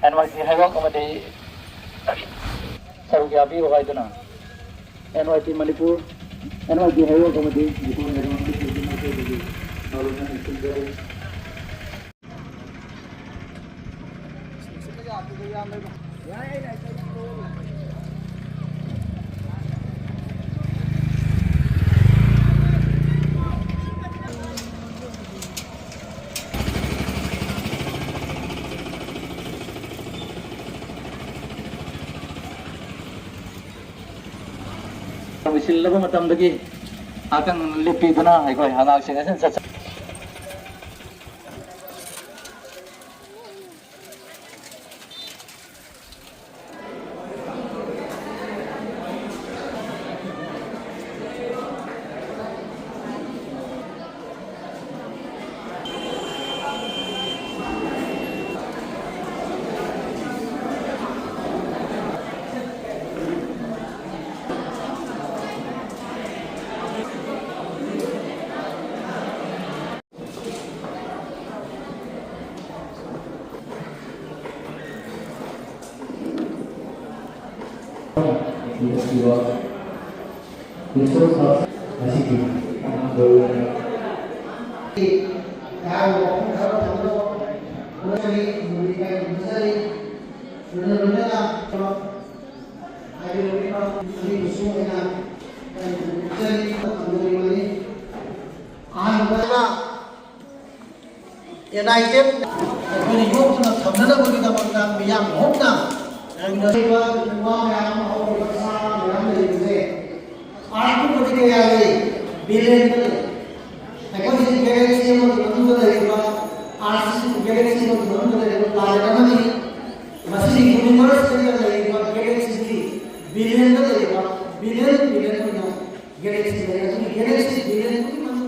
NYC Hawk amadi saruk yabi hogai tuna NYC Manipur NYC Hawk amadi Manipur wisilaba matamdagi akang lipiduna aikoi hangak singasen sa United kuni yokna thamnana bagi damagna miyam hokna angdaiwa nuwa miyam ho sa miyam leise arku bagi ke yale billion ekon is galaxy mo dundu daiwa RCS galaxy mo dundu daiwa tarana ni masi universe ke daiwa galaxy ni billion daiwa billion na galaxy daiwa galaxy billion ko man